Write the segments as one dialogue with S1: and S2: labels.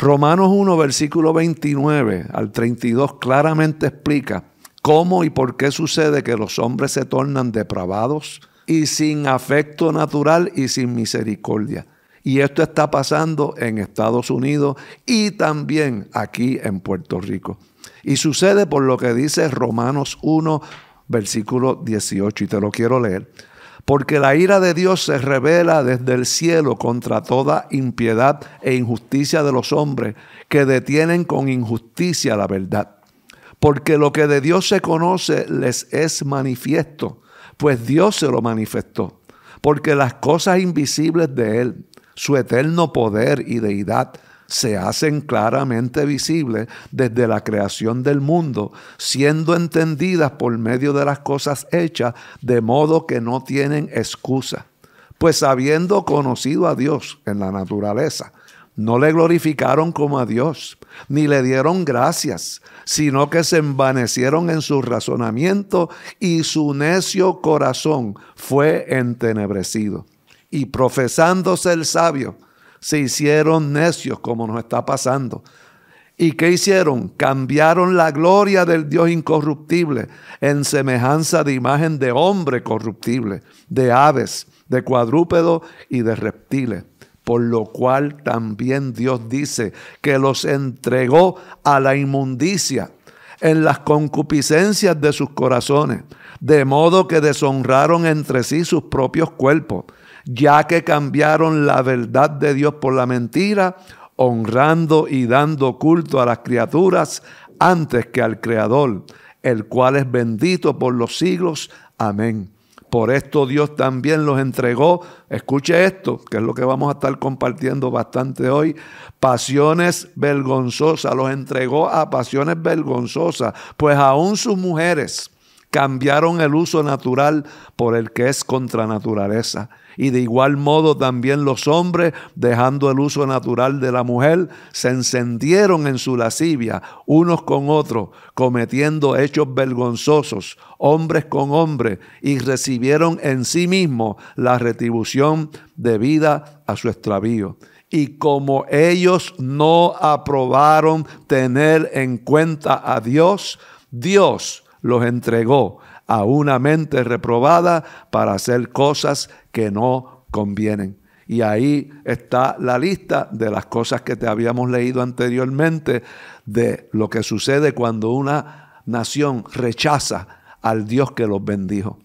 S1: Romanos 1, versículo 29 al 32 claramente explica cómo y por qué sucede que los hombres se tornan depravados y sin afecto natural y sin misericordia. Y esto está pasando en Estados Unidos y también aquí en Puerto Rico. Y sucede por lo que dice Romanos 1, versículo 18, y te lo quiero leer. Porque la ira de Dios se revela desde el cielo contra toda impiedad e injusticia de los hombres que detienen con injusticia la verdad. Porque lo que de Dios se conoce les es manifiesto, pues Dios se lo manifestó. Porque las cosas invisibles de Él, su eterno poder y deidad, se hacen claramente visibles desde la creación del mundo, siendo entendidas por medio de las cosas hechas, de modo que no tienen excusa. Pues habiendo conocido a Dios en la naturaleza, no le glorificaron como a Dios, ni le dieron gracias, sino que se envanecieron en su razonamiento y su necio corazón fue entenebrecido. Y profesándose el sabio, se hicieron necios, como nos está pasando. ¿Y qué hicieron? Cambiaron la gloria del Dios incorruptible en semejanza de imagen de hombre corruptible, de aves, de cuadrúpedos y de reptiles. Por lo cual también Dios dice que los entregó a la inmundicia en las concupiscencias de sus corazones, de modo que deshonraron entre sí sus propios cuerpos, ya que cambiaron la verdad de Dios por la mentira, honrando y dando culto a las criaturas antes que al Creador, el cual es bendito por los siglos. Amén. Por esto Dios también los entregó, escuche esto, que es lo que vamos a estar compartiendo bastante hoy, pasiones vergonzosas, los entregó a pasiones vergonzosas, pues aún sus mujeres cambiaron el uso natural por el que es contra naturaleza. Y de igual modo también los hombres, dejando el uso natural de la mujer, se encendieron en su lascivia unos con otros, cometiendo hechos vergonzosos, hombres con hombres, y recibieron en sí mismos la retribución debida a su extravío. Y como ellos no aprobaron tener en cuenta a Dios, Dios los entregó a una mente reprobada para hacer cosas que no convienen. Y ahí está la lista de las cosas que te habíamos leído anteriormente de lo que sucede cuando una nación rechaza al Dios que los bendijo.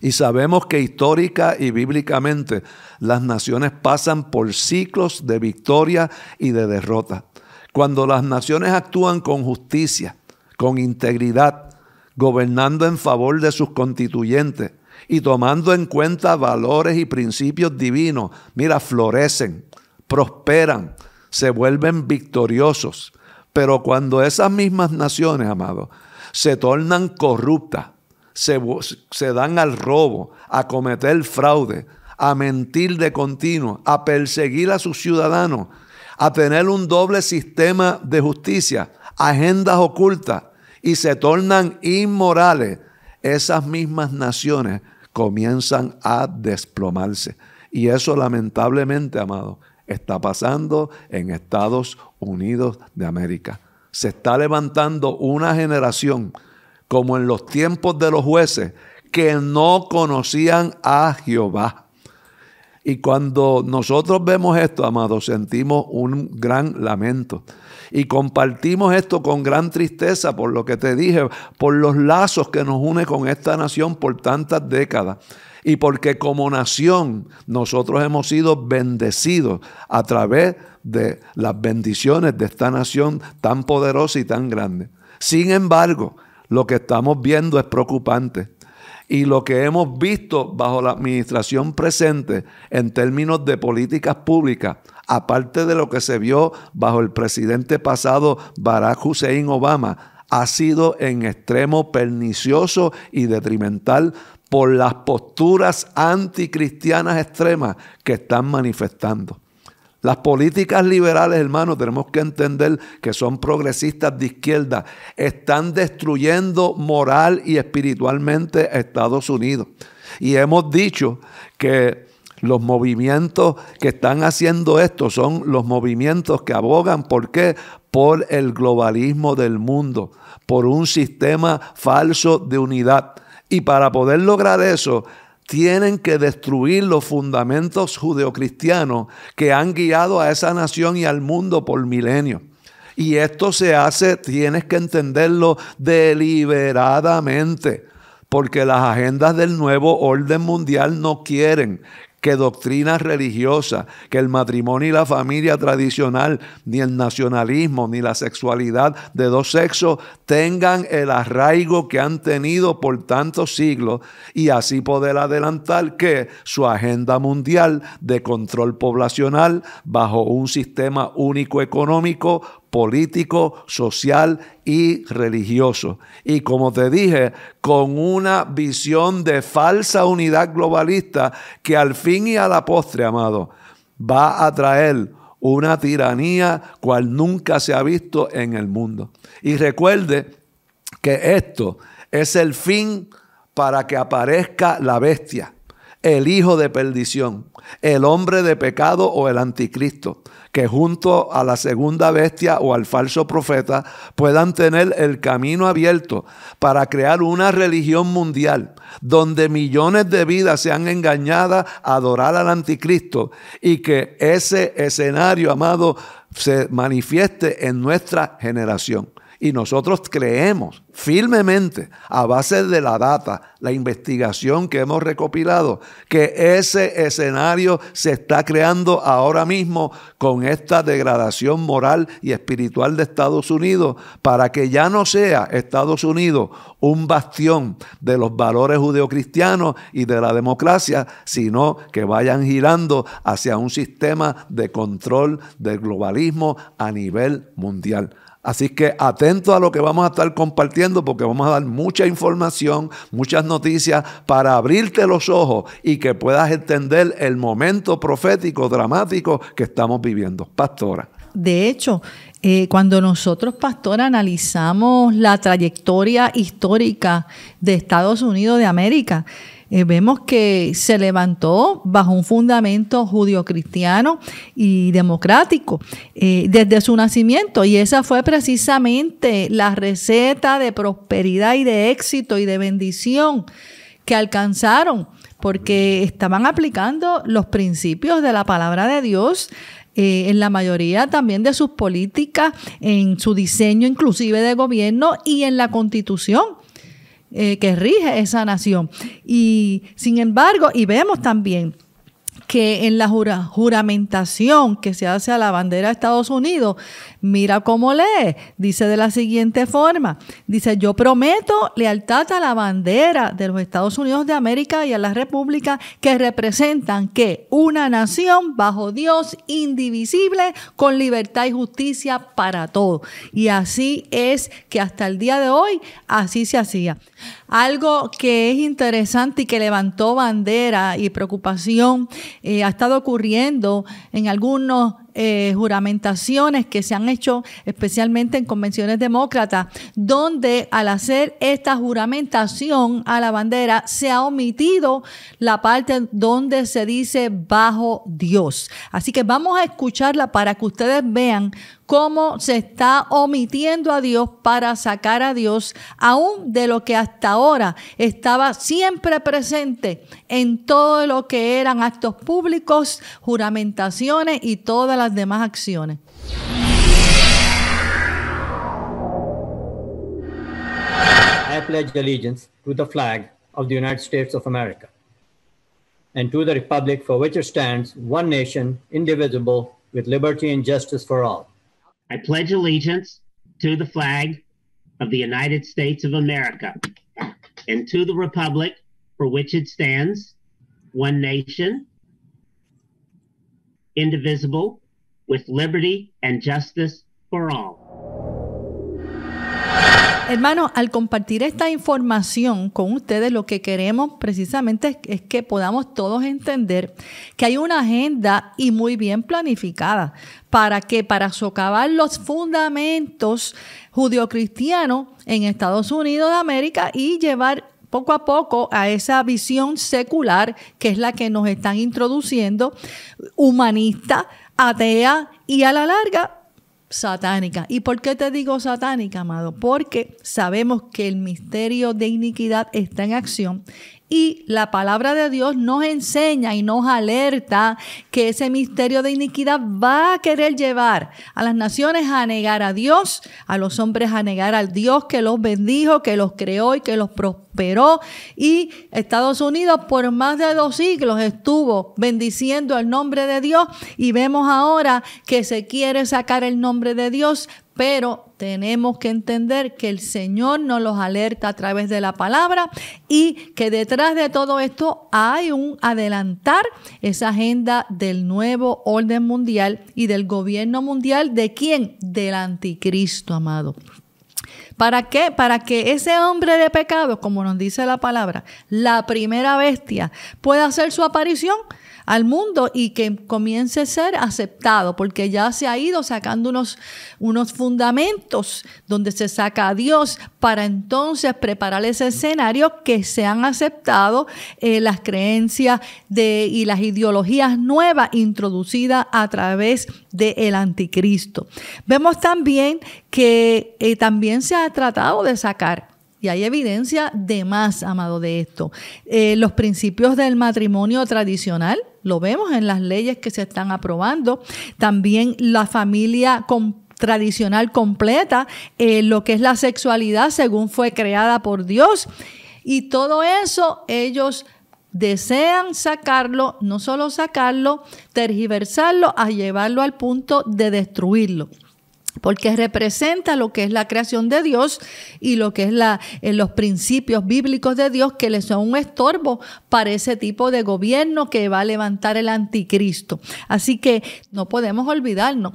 S1: Y sabemos que histórica y bíblicamente las naciones pasan por ciclos de victoria y de derrota. Cuando las naciones actúan con justicia, con integridad, gobernando en favor de sus constituyentes y tomando en cuenta valores y principios divinos, mira, florecen, prosperan, se vuelven victoriosos. Pero cuando esas mismas naciones, amados, se tornan corruptas, se dan al robo, a cometer fraude, a mentir de continuo, a perseguir a sus ciudadanos, a tener un doble sistema de justicia, agendas ocultas, y se tornan inmorales, esas mismas naciones comienzan a desplomarse. Y eso lamentablemente, amado, está pasando en Estados Unidos de América. Se está levantando una generación, como en los tiempos de los jueces, que no conocían a Jehová. Y cuando nosotros vemos esto, amados, sentimos un gran lamento. Y compartimos esto con gran tristeza por lo que te dije, por los lazos que nos une con esta nación por tantas décadas. Y porque como nación nosotros hemos sido bendecidos a través de las bendiciones de esta nación tan poderosa y tan grande. Sin embargo, lo que estamos viendo es preocupante. Y lo que hemos visto bajo la administración presente en términos de políticas públicas, aparte de lo que se vio bajo el presidente pasado Barack Hussein Obama, ha sido en extremo pernicioso y detrimental por las posturas anticristianas extremas que están manifestando. Las políticas liberales, hermanos, tenemos que entender que son progresistas de izquierda, están destruyendo moral y espiritualmente a Estados Unidos. Y hemos dicho que Los movimientos que están haciendo esto son los movimientos que abogan, ¿por qué? Por el globalismo del mundo, por un sistema falso de unidad. Y para poder lograr eso, tienen que destruir los fundamentos judeocristianos que han guiado a esa nación y al mundo por milenios. Y esto se hace, tienes que entenderlo deliberadamente, porque las agendas del nuevo orden mundial no quieren que doctrinas religiosas, que el matrimonio y la familia tradicional, ni el nacionalismo, ni la sexualidad de dos sexos tengan el arraigo que han tenido por tantos siglos, y así poder adelantar que su agenda mundial de control poblacional bajo un sistema único económico, político, social y religioso. Y como te dije, con una visión de falsa unidad globalista que al fin y a la postre, amado, va a traer una tiranía cual nunca se ha visto en el mundo. Y recuerde que esto es el fin para que aparezca la bestia, el hijo de perdición, el hombre de pecado o el anticristo, que junto a la segunda bestia o al falso profeta puedan tener el camino abierto para crear una religión mundial donde millones de vidas sean engañadas a adorar al anticristo, y que ese escenario, amado, se manifieste en nuestra generación. Y nosotros creemos firmemente, a base de la data, la investigación que hemos recopilado, que ese escenario se está creando ahora mismo con esta degradación moral y espiritual de Estados Unidos, para que ya no sea Estados Unidos un bastión de los valores judeocristianos y de la democracia, sino que vayan girando hacia un sistema de control del globalismo a nivel mundial. Así que atento a lo que vamos a estar compartiendo, porque vamos a dar mucha información, muchas noticias para abrirte los ojos y que puedas entender el momento profético, dramático que estamos viviendo. Pastora.
S2: De hecho, cuando nosotros, pastora, analizamos la trayectoria histórica de Estados Unidos de América, vemos que se levantó bajo un fundamento judio-cristiano y democrático desde su nacimiento, y esa fue precisamente la receta de prosperidad y de éxito y de bendición que alcanzaron, porque estaban aplicando los principios de la palabra de Dios en la mayoría también de sus políticas, en su diseño inclusive de gobierno y en la Constitución que rige esa nación. Y sin embargo, y vemos también que en la juramentación que se hace a la bandera de Estados Unidos, mira cómo lee, dice de la siguiente forma, dice: yo prometo lealtad a la bandera de los Estados Unidos de América y a la república que representan que una nación bajo Dios, indivisible, con libertad y justicia para todos. Y así es que hasta el día de hoy así se hacía. Algo que es interesante y que levantó bandera y preocupación ha estado ocurriendo en algunos juramentaciones que se han hecho especialmente en convenciones demócratas, donde al hacer esta juramentación a la bandera se ha omitido la parte donde se dice bajo Dios. Así que vamos a escucharla para que ustedes vean cómo se está omitiendo a Dios para sacar a Dios aún de lo que hasta ahora estaba siempre presente en todo lo que eran actos públicos, juramentaciones y todas las demás acciones.
S3: I pledge allegiance to the flag of the United States of America and to the republic for which it stands, one nation, indivisible, with liberty and justice for all.
S4: I pledge allegiance to the flag of the United States of America and to the republic for which it stands, one nation, indivisible, with liberty and justice for all.
S2: Hermanos, al compartir esta información con ustedes, lo que queremos precisamente es que podamos todos entender que hay una agenda y muy bien planificada para socavar los fundamentos judio-cristianos en Estados Unidos de América y llevar poco a poco a esa visión secular que es la que nos están introduciendo, humanista, atea y a la larga satánica. ¿Y por qué te digo satánica, amado? Porque sabemos que el misterio de iniquidad está en acción y la palabra de Dios nos enseña y nos alerta que ese misterio de iniquidad va a querer llevar a las naciones a negar a Dios, a los hombres a negar al Dios que los bendijo, que los creó y que los prosperó. Y Estados Unidos por más de 2 siglos estuvo bendiciendo el nombre de Dios y vemos ahora que se quiere sacar el nombre de Dios, pero tenemos que entender que el Señor nos los alerta a través de la palabra y que detrás de todo esto hay un adelantar esa agenda del nuevo orden mundial y del gobierno mundial. ¿De quién? Del anticristo, amado. ¿Para qué? Para que ese hombre de pecado, como nos dice la palabra, la primera bestia, pueda hacer su aparición al mundo y que comience a ser aceptado, porque ya se ha ido sacando unos fundamentos donde se saca a Dios para entonces preparar ese escenario que sean aceptados las creencias y las ideologías nuevas introducidas a través del anticristo. Vemos también que también se ha tratado de sacar, y hay evidencia de más, amado, de esto. Los principios del matrimonio tradicional, lo vemos en las leyes que se están aprobando. También la familia tradicional completa, lo que es la sexualidad según fue creada por Dios. Y todo eso ellos desean sacarlo, no solo sacarlo, tergiversarlo, a llevarlo al punto de destruirlo. Porque representa lo que es la creación de Dios y lo que es los principios bíblicos de Dios que le son un estorbo para ese tipo de gobierno que va a levantar el anticristo. Así que no podemos olvidarnos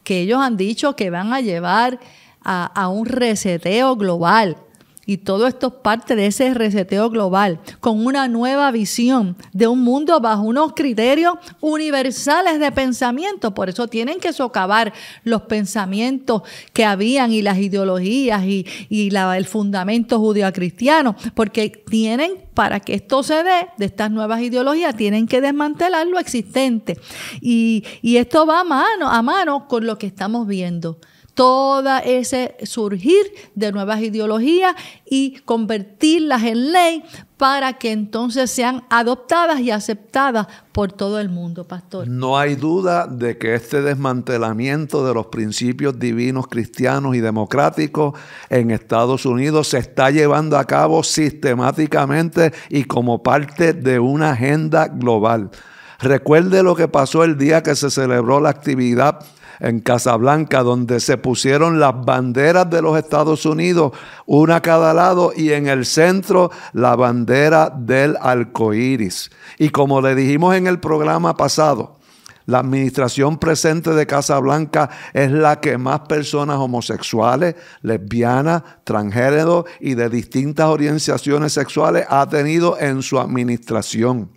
S2: que ellos han dicho que van a llevar a un reseteo global. Y todo esto es parte de ese reseteo global, con una nueva visión de un mundo bajo unos criterios universales de pensamiento. Por eso tienen que socavar los pensamientos que habían y las ideologías y el fundamento judeocristiano, porque tienen, para que esto se dé, de estas nuevas ideologías, tienen que desmantelar lo existente. Y esto va mano a mano con lo que estamos viendo. Todo ese surgir de nuevas ideologías y convertirlas en ley para que entonces sean adoptadas y aceptadas por todo el mundo, pastor.
S1: No hay duda de que este desmantelamiento de los principios divinos cristianos y democráticos en Estados Unidos se está llevando a cabo sistemáticamente y como parte de una agenda global. Recuerde lo que pasó el día que se celebró la actividad en Casablanca, donde se pusieron las banderas de los Estados Unidos, una a cada lado, y en el centro la bandera del arcoíris. Y como le dijimos en el programa pasado, la administración presente de Casablanca es la que más personas homosexuales, lesbianas, transgénero y de distintas orientaciones sexuales ha tenido en su administración.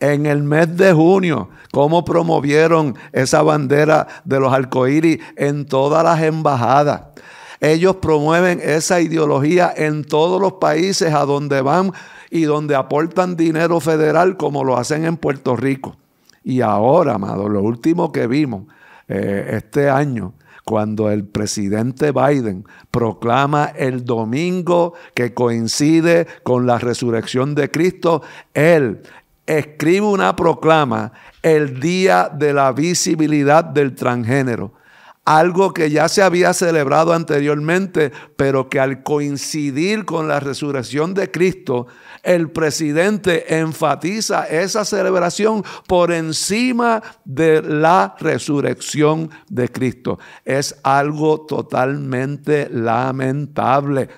S1: En el mes de junio, cómo promovieron esa bandera de los arcoíris en todas las embajadas. Ellos promueven esa ideología en todos los países a donde van y donde aportan dinero federal, como lo hacen en Puerto Rico. Y ahora, amado, lo último que vimos este año, cuando el presidente Biden proclama el domingo que coincide con la resurrección de Cristo, él escribe una proclama el día de la visibilidad del transgénero. Algo que ya se había celebrado anteriormente, pero que al coincidir con la resurrección de Cristo, el presidente enfatiza esa celebración por encima de la resurrección de Cristo. Es algo totalmente lamentable.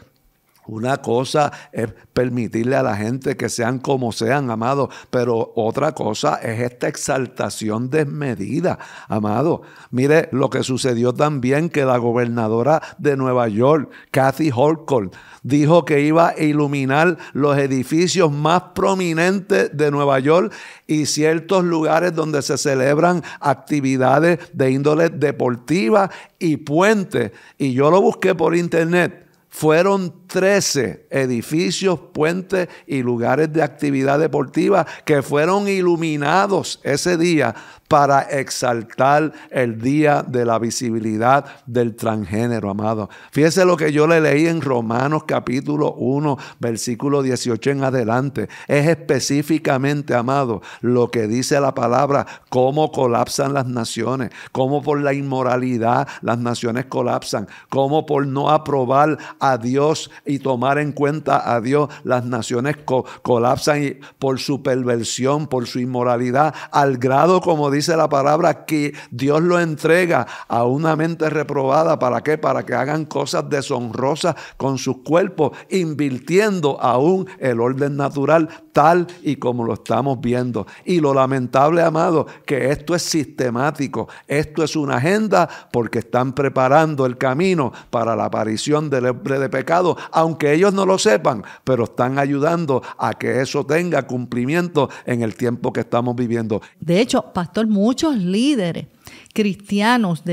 S1: Una cosa es permitirle a la gente que sean como sean, amado, pero otra cosa es esta exaltación desmedida, amado. Mire lo que sucedió también, que la gobernadora de Nueva York, Kathy Hochul, dijo que iba a iluminar los edificios más prominentes de Nueva York y ciertos lugares donde se celebran actividades de índole deportiva y puentes. Y yo lo busqué por internet. Fueron 13 edificios, puentes y lugares de actividad deportiva que fueron iluminados ese día para exaltar el día de la visibilidad del transgénero, amado. Fíjese lo que yo le leí en Romanos capítulo 1, versículo 18 en adelante. Es específicamente, amado, lo que dice la palabra, cómo colapsan las naciones, cómo por la inmoralidad las naciones colapsan, cómo por no aprobar a Dios y tomar en cuenta a Dios, las naciones colapsan y por su perversión, por su inmoralidad, al grado, como dice la palabra, que Dios lo entrega a una mente reprobada. ¿Para qué? Para que hagan cosas deshonrosas con sus cuerpos, invirtiendo aún el orden natural tal y como lo estamos viendo. Y lo lamentable, amado, que esto es sistemático, esto es una agenda, porque están preparando el camino para la aparición del hombre de pecado, aunque ellos no lo sepan, pero están ayudando a que eso tenga cumplimiento en el tiempo que estamos viviendo.
S2: De hecho, pastor, muchos líderes cristianos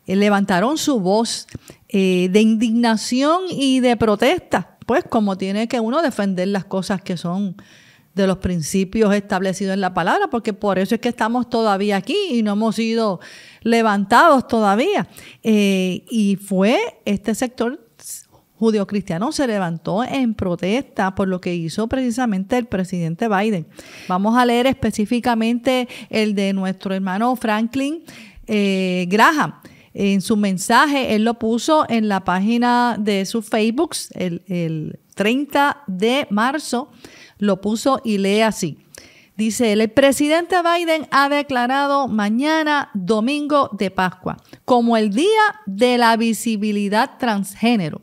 S2: levantaron su voz de indignación y de protesta, pues como tiene que uno defender las cosas que son de los principios establecidos en la palabra, porque por eso es que estamos todavía aquí y no hemos sido levantados todavía. Y fue este sector judeocristiano se levantó en protesta por lo que hizo precisamente el presidente Biden. Vamos a leer específicamente el de nuestro hermano Franklin Graham. En su mensaje, él lo puso en la página de su Facebook el 30 de marzo, lo puso y lee así. Dice él: el presidente Biden ha declarado mañana, domingo de Pascua, como el día de la visibilidad transgénero.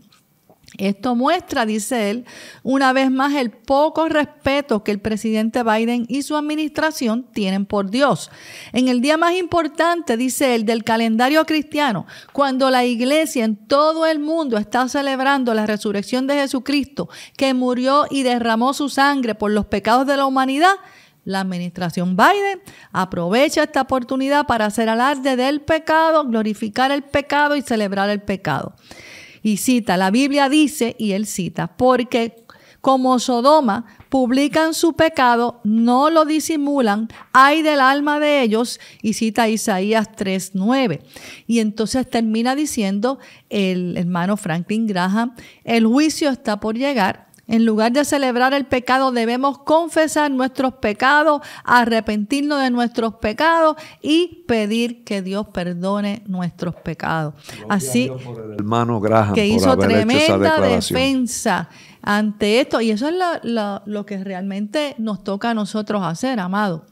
S2: Esto muestra, dice él, una vez más el poco respeto que el presidente Biden y su administración tienen por Dios. En el día más importante, dice él, del calendario cristiano, cuando la iglesia en todo el mundo está celebrando la resurrección de Jesucristo, que murió y derramó su sangre por los pecados de la humanidad, la administración Biden aprovecha esta oportunidad para hacer alarde del pecado, glorificar el pecado y celebrar el pecado. Y cita, la Biblia dice, y él cita, porque como Sodoma publican su pecado, no lo disimulan, ay del alma de ellos, y cita Isaías 3:9. Y entonces termina diciendo el hermano Franklin Graham, el juicio está por llegar. En lugar de celebrar el pecado, debemos confesar nuestros pecados, arrepentirnos de nuestros pecados y pedir que Dios perdone nuestros pecados. Así
S1: por el hermano Graham,
S2: que
S1: por
S2: hizo
S1: haber
S2: tremenda
S1: hecho esa declaración.
S2: defensa ante esto. Y eso es lo que realmente nos toca a nosotros hacer, amado.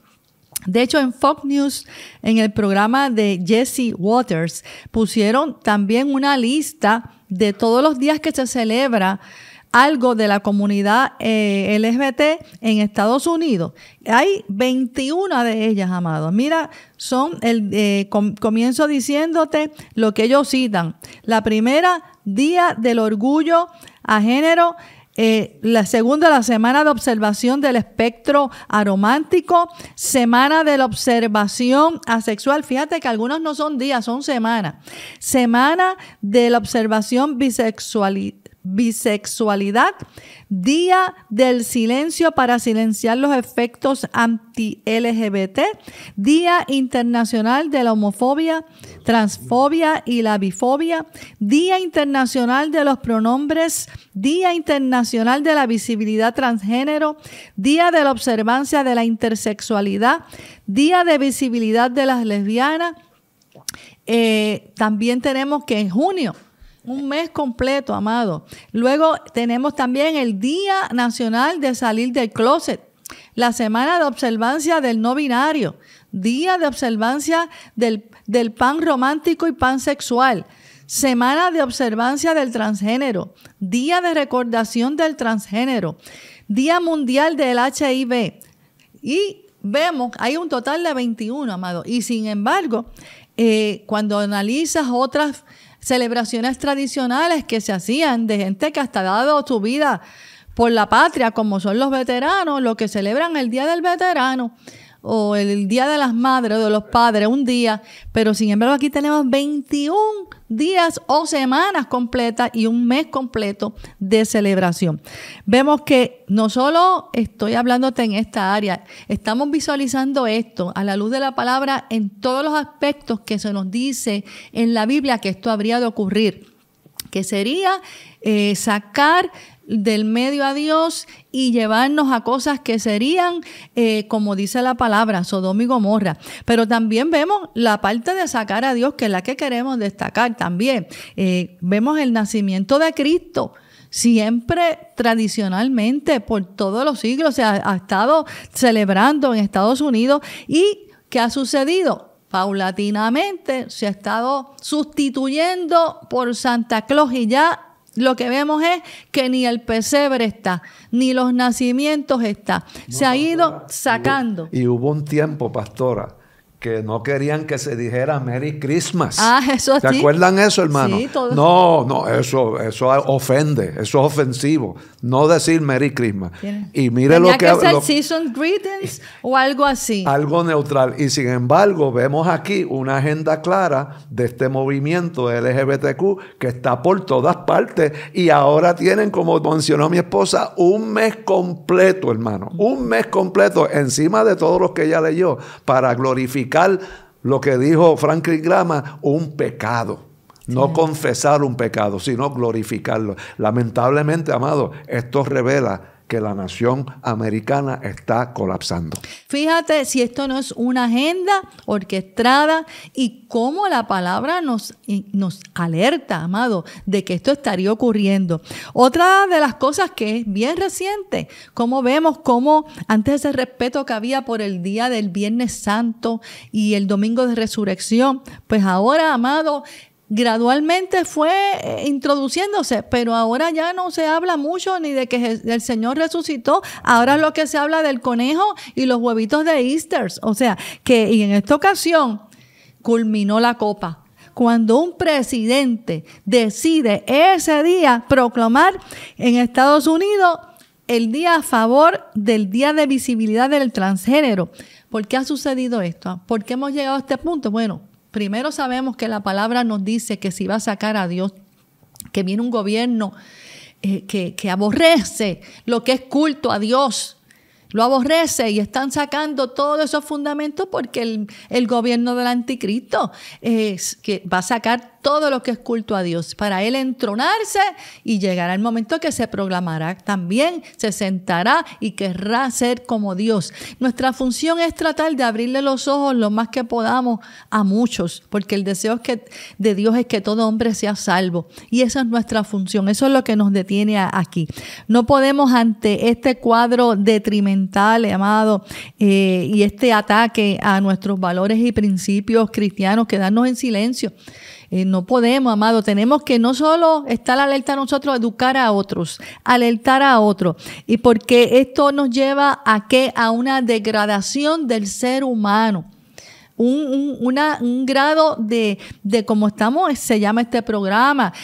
S2: De hecho, en Fox News, en el programa de Jesse Waters, pusieron también una lista de todos los días que se celebra algo de la comunidad LGBT en Estados Unidos. Hay 21 de ellas, amados. Mira, son comienzo diciéndote lo que ellos citan. La primera, Día del Orgullo a Género. La segunda, la Semana de Observación del Espectro Aromántico. Semana de la Observación Asexual. Fíjate que algunos no son días, son semanas. Semana de la Observación Bisexualidad, Día del Silencio para silenciar los efectos anti-LGBT, Día Internacional de la Homofobia, Transfobia y la Bifobia, Día Internacional de los Pronombres, Día Internacional de la Visibilidad Transgénero, Día de la Observancia de la Intersexualidad, Día de Visibilidad de las Lesbianas. También tenemos que en junio, un mes completo, amado. Luego tenemos también el Día Nacional de Salir del Closet, la Semana de Observancia del No Binario, Día de Observancia del Pan Romántico y Pansexual, Semana de Observancia del Transgénero, Día de Recordación del Transgénero, Día Mundial del HIV. Y vemos, hay un total de 21, amado. Y sin embargo, cuando analizas otras celebraciones tradicionales que se hacían de gente que hasta ha dado su vida por la patria, como son los veteranos, los que celebran el Día del Veterano, o el Día de las Madres o de los Padres, un día, pero sin embargo aquí tenemos 21 días o semanas completas y un mes completo de celebración. Vemos que no solo estoy hablándote en esta área, estamos visualizando esto a la luz de la palabra en todos los aspectos que se nos dice en la Biblia que esto habría de ocurrir, que sería sacar del medio a Dios y llevarnos a cosas que serían, como dice la palabra, Sodoma y Gomorra. Pero también vemos la parte de sacar a Dios, que es la que queremos destacar también. Vemos el nacimiento de Cristo. Siempre tradicionalmente por todos los siglos se ha estado celebrando en Estados Unidos. ¿Y qué ha sucedido? Paulatinamente se ha estado sustituyendo por Santa Claus y ya lo que vemos es que ni el pesebre está, ni los nacimientos está. Se ha ido sacando.
S1: Y hubo un tiempo, pastora, que no querían que se dijera Merry Christmas.
S2: Eso sí.
S1: ¿Se acuerdan eso, hermano?
S2: Sí, todo.
S1: No, eso ofende, eso es ofensivo. No decir Merry Christmas. Y mire lo que...
S2: Tenía que ser Season Greetings o algo así.
S1: Algo neutral. Y sin embargo, vemos aquí una agenda clara de este movimiento LGBTQ que está por todas partes. Y ahora tienen, como mencionó mi esposa, un mes completo, hermano. Un mes completo encima de todos los que ella leyó para glorificar lo que dijo Franklin Graham, un pecado. No confesar un pecado, sino glorificarlo. Lamentablemente, amado, esto revela que la nación americana está colapsando.
S2: Fíjate si esto no es una agenda orquestada y cómo la palabra nos alerta, amado, de que esto estaría ocurriendo. Otra de las cosas que es bien reciente, como vemos cómo antes ese respeto que había por el día del Viernes Santo y el Domingo de Resurrección, pues ahora, amado, gradualmente fue introduciéndose, pero ahora ya no se habla mucho ni de que el Señor resucitó. Ahora es lo que se habla del conejo y los huevitos de Easter. O sea, y en esta ocasión culminó la copa. Cuando un presidente decide ese día proclamar en Estados Unidos el día a favor del Día de Visibilidad del Transgénero. ¿Por qué ha sucedido esto? ¿Por qué hemos llegado a este punto? Bueno, primero sabemos que la palabra nos dice que si va a sacar a Dios, que viene un gobierno que aborrece lo que es culto a Dios. Lo aborrece y están sacando todos esos fundamentos porque el gobierno del anticristo es que va a sacar todo lo que es culto a Dios para él entronarse y llegará el momento que se proclamará también, se sentará y querrá ser como Dios. Nuestra función es tratar de abrirle los ojos lo más que podamos a muchos, porque el deseo de Dios es que todo hombre sea salvo y esa es nuestra función, eso es lo que nos detiene aquí. No podemos ante este cuadro detrimental, amado, y este ataque a nuestros valores y principios cristianos quedarnos en silencio. No podemos, amado, tenemos que no solo estar alerta a nosotros, educar a otros, alertar a otros. Y porque esto nos lleva a una degradación del ser humano. Un grado de como estamos, se llama este programa,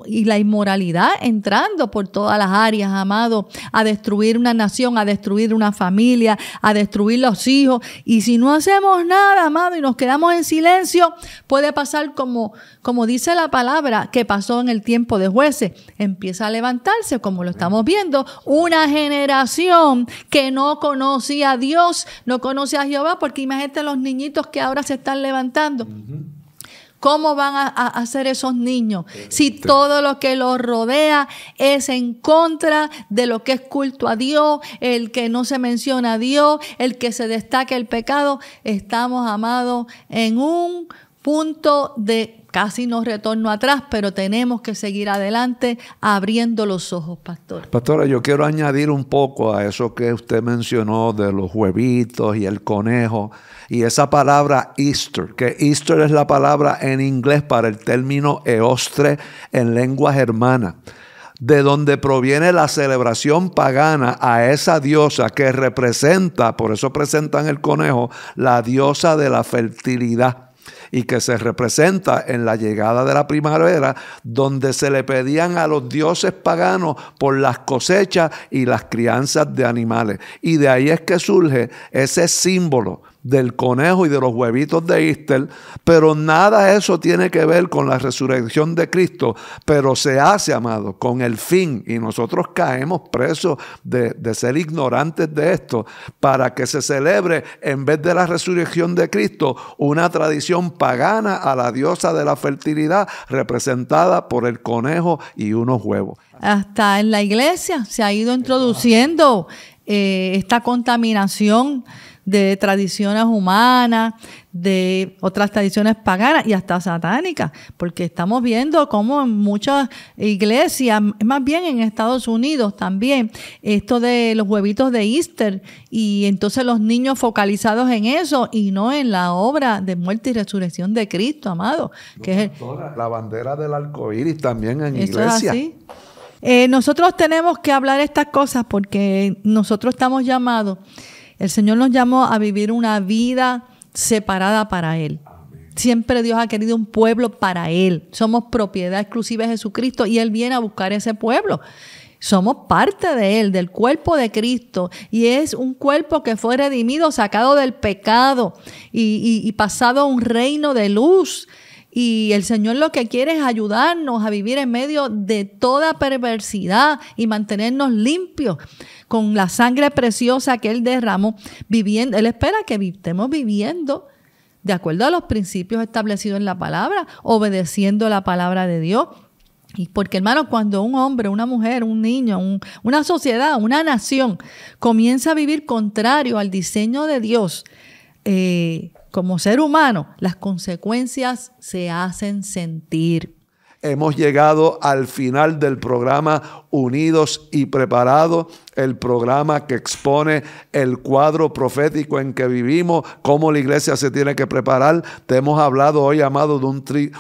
S2: y la inmoralidad entrando por todas las áreas, amado, a destruir una nación, a destruir una familia, a destruir los hijos. Y si no hacemos nada, amado, y nos quedamos en silencio, puede pasar como dice la palabra, que pasó en el tiempo de Jueces. Empieza a levantarse, como lo estamos viendo, una generación que no conocía a Dios, no conocía a Jehová, porque imagínate los niñitos que ahora se están levantando. ¿Cómo van a ser esos niños si todo lo que los rodea es en contra de lo que es culto a Dios, el que no se menciona a Dios, el que se destaca el pecado? Estamos, amados, en un punto de casi no retorno atrás, pero tenemos que seguir adelante abriendo los ojos, pastor.
S1: Pastora, yo quiero añadir un poco a eso que usted mencionó de los huevitos y el conejo y esa palabra Easter, que Easter es la palabra en inglés para el término eostre en lengua germana, de donde proviene la celebración pagana a esa diosa que representa, por eso presentan el conejo, la diosa de la fertilidad. y que se representa en la llegada de la primavera, donde se le pedían a los dioses paganos por las cosechas y las crianzas de animales. Y de ahí es que surge ese símbolo del conejo y de los huevitos de Easter, pero nada de eso tiene que ver con la resurrección de Cristo, pero se hace, amado, con el fin, y nosotros caemos presos de ser ignorantes de esto, para que se celebre, en vez de la resurrección de Cristo, una tradición pagana a la diosa de la fertilidad, representada por el conejo y unos huevos.
S2: Hasta en la iglesia se ha ido introduciendo esta contaminación de tradiciones humanas, de otras tradiciones paganas y hasta satánicas, porque estamos viendo cómo en muchas iglesias, más bien en Estados Unidos también, esto de los huevitos de Easter, y entonces los niños focalizados en eso y no en la obra de muerte y resurrección de Cristo, amado. Que es
S1: la bandera del arco iris también en
S2: eso
S1: iglesia.
S2: Es así. Nosotros tenemos que hablar estas cosas porque nosotros estamos llamados. El Señor nos llamó a vivir una vida separada para Él. Amén. Siempre Dios ha querido un pueblo para Él. Somos propiedad exclusiva de Jesucristo y Él viene a buscar ese pueblo. Somos parte de Él, del cuerpo de Cristo. Y es un cuerpo que fue redimido, sacado del pecado y pasado a un reino de luz. Y el Señor lo que quiere es ayudarnos a vivir en medio de toda perversidad y mantenernos limpios con la sangre preciosa que Él derramó, viviendo. Él espera que estemos viviendo de acuerdo a los principios establecidos en la palabra, obedeciendo la palabra de Dios. Y porque, hermano, cuando un hombre, una mujer, un niño, una sociedad, una nación comienza a vivir contrario al diseño de Dios, como ser humano, las consecuencias se hacen sentir.
S1: Hemos llegado al final del programa Unidos y Preparados, el programa que expone el cuadro profético en que vivimos, cómo la iglesia se tiene que preparar. Te hemos hablado hoy, amado, de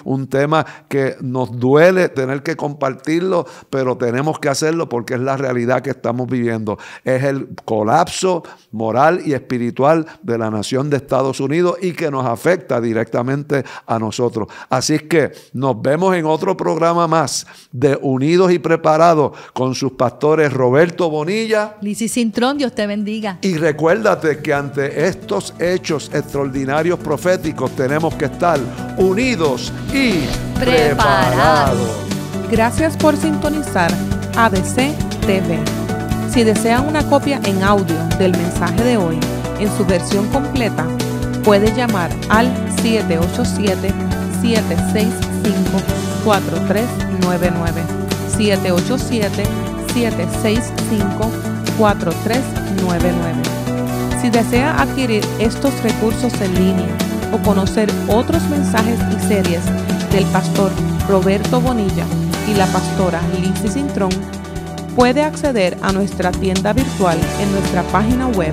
S1: un tema que nos duele tener que compartirlo, pero tenemos que hacerlo porque es la realidad que estamos viviendo. Es el colapso moral y espiritual de la nación de Estados Unidos y que nos afecta directamente a nosotros. Así es que nos vemos en otro programa más de Unidos y Preparados con sus pastores Roberto Bonilla,
S2: Lizzy Cintrón. Dios te bendiga.
S1: Y recuérdate que ante estos hechos extraordinarios proféticos tenemos que estar unidos y preparados.
S5: Gracias por sintonizar ABC TV. Si desean una copia en audio del mensaje de hoy en su versión completa, puede llamar al 787-765-4399. 787-765-4399. Si desea adquirir estos recursos en línea o conocer otros mensajes y series del pastor Roberto Bonilla y la pastora Lizzy Cintrón, puede acceder a nuestra tienda virtual en nuestra página web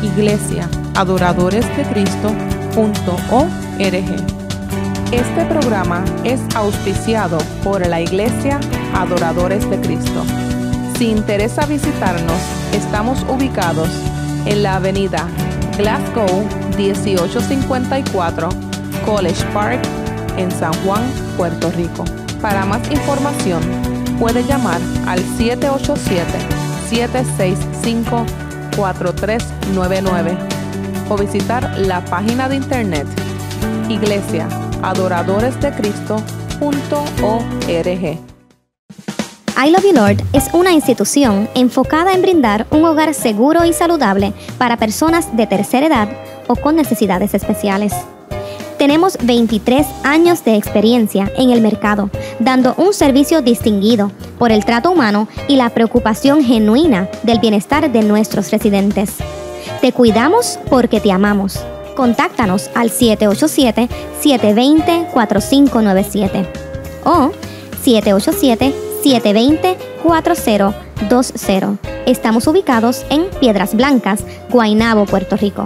S5: iglesiaadoradoresdecristo.org. Este programa es auspiciado por la Iglesia Adoradores de Cristo. Si interesa visitarnos, estamos ubicados en la avenida Glasgow 1854, College Park, en San Juan, Puerto Rico. Para más información, puede llamar al 787-765-4399 o visitar la página de internet iglesiaadoradoresdecristo.org.
S6: I Love You Lord es una institución enfocada en brindar un hogar seguro y saludable para personas de tercera edad o con necesidades especiales. Tenemos 23 años de experiencia en el mercado, dando un servicio distinguido por el trato humano y la preocupación genuina del bienestar de nuestros residentes. Te cuidamos porque te amamos. Contáctanos al 787-720-4597 o 787-720-4020. Estamos ubicados en Piedras Blancas, Guaynabo, Puerto Rico.